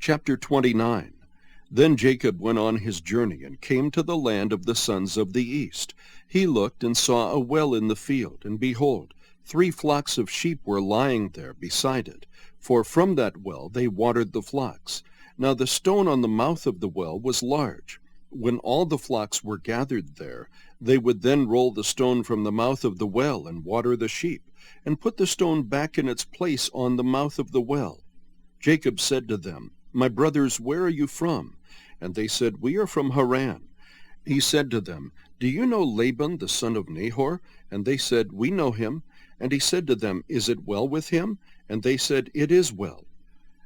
Chapter 29. Then Jacob went on his journey and came to the land of the sons of the east. He looked and saw a well in the field, and behold, 3 flocks of sheep were lying there beside it, for from that well they watered the flocks. Now the stone on the mouth of the well was large. When all the flocks were gathered there, they would then roll the stone from the mouth of the well and water the sheep, and put the stone back in its place on the mouth of the well. Jacob said to them, My brothers, where are you from? And they said, We are from Haran. He said to them, Do you know Laban the son of Nahor? And they said, We know him. And he said to them, Is it well with him? And they said, It is well.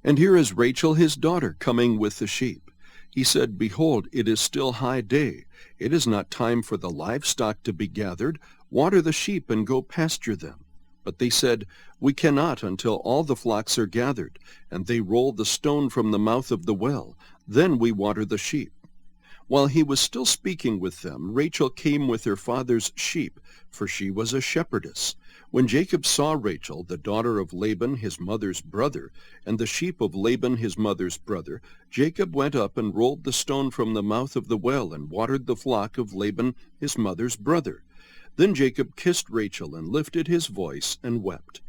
And here is Rachel his daughter coming with the sheep. He said, Behold, it is still high day. It is not time for the livestock to be gathered. Water the sheep and go pasture them. But they said, We cannot until all the flocks are gathered. And they rolled the stone from the mouth of the well. Then we water the sheep. While he was still speaking with them, Rachel came with her father's sheep, for she was a shepherdess. When Jacob saw Rachel, the daughter of Laban his mother's brother, and the sheep of Laban his mother's brother, Jacob went up and rolled the stone from the mouth of the well, and watered the flock of Laban his mother's brother. Then Jacob kissed Rachel, and lifted his voice, and wept.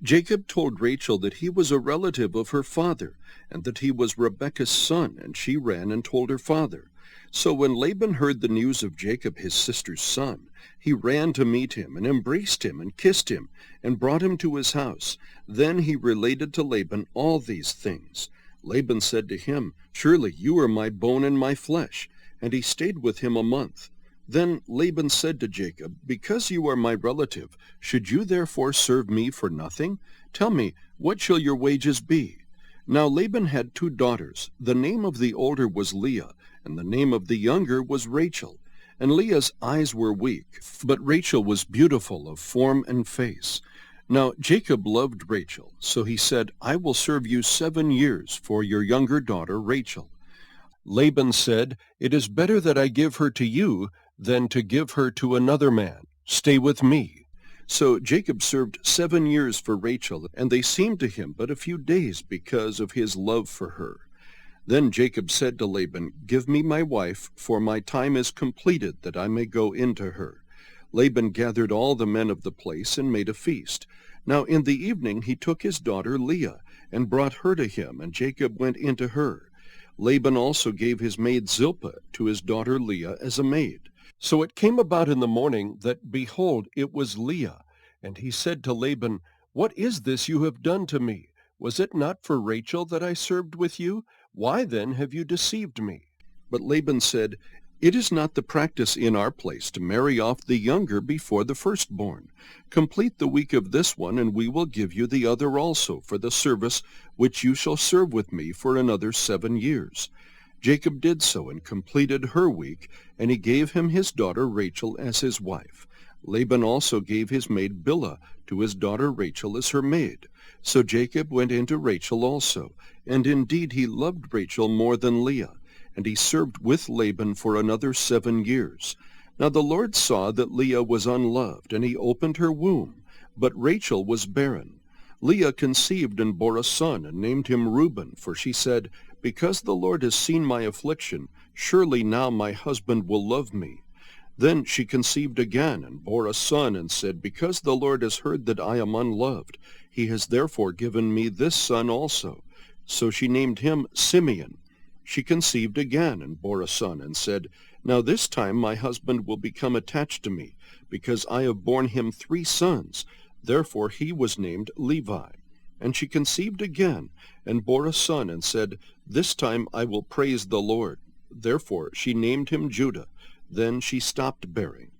Jacob told Rachel that he was a relative of her father, and that he was Rebekah's son, and she ran and told her father. So when Laban heard the news of Jacob his sister's son, he ran to meet him, and embraced him, and kissed him, and brought him to his house. Then he related to Laban all these things. Laban said to him, Surely you are my bone and my flesh. And he stayed with him a month. Then Laban said to Jacob, Because you are my relative, should you therefore serve me for nothing? Tell me, what shall your wages be? Now Laban had 2 daughters. The name of the older was Leah, and the name of the younger was Rachel. And Leah's eyes were weak, but Rachel was beautiful of form and face. Now Jacob loved Rachel, so he said, I will serve you 7 years for your younger daughter Rachel. Laban said, It is better that I give her to you than to give her to another man. Stay with me. So Jacob served 7 years for Rachel, and they seemed to him but a few days because of his love for her. Then Jacob said to Laban, Give me my wife, for my time is completed, that I may go into her. Laban gathered all the men of the place and made a feast. Now in the evening he took his daughter Leah, and brought her to him, and Jacob went into her. Laban also gave his maid Zilpah to his daughter Leah as a maid. So it came about in the morning that, behold, it was Leah. And he said to Laban, What is this you have done to me? Was it not for Rachel that I served with you? Why then have you deceived me? But Laban said, It is not the practice in our place to marry off the younger before the firstborn. Complete the week of this one, and we will give you the other also for the service which you shall serve with me for another 7 years. Jacob did so, and completed her week, and he gave him his daughter Rachel as his wife. Laban also gave his maid Bilhah to his daughter Rachel as her maid. So Jacob went into Rachel also, and indeed he loved Rachel more than Leah, and he served with Laban for another 7 years. Now the Lord saw that Leah was unloved, and he opened her womb, but Rachel was barren. Leah conceived and bore a son, and named him Reuben, for she said, Because the Lord has seen my affliction, surely now my husband will love me. Then she conceived again, and bore a son, and said, Because the Lord has heard that I am unloved, he has therefore given me this son also. So she named him Simeon. She conceived again, and bore a son, and said, Now this time my husband will become attached to me, because I have borne him 3 sons. Therefore he was named Levi. And she conceived again, and bore a son, and said, This time I will praise the Lord. Therefore she named him Judah. Then she stopped bearing.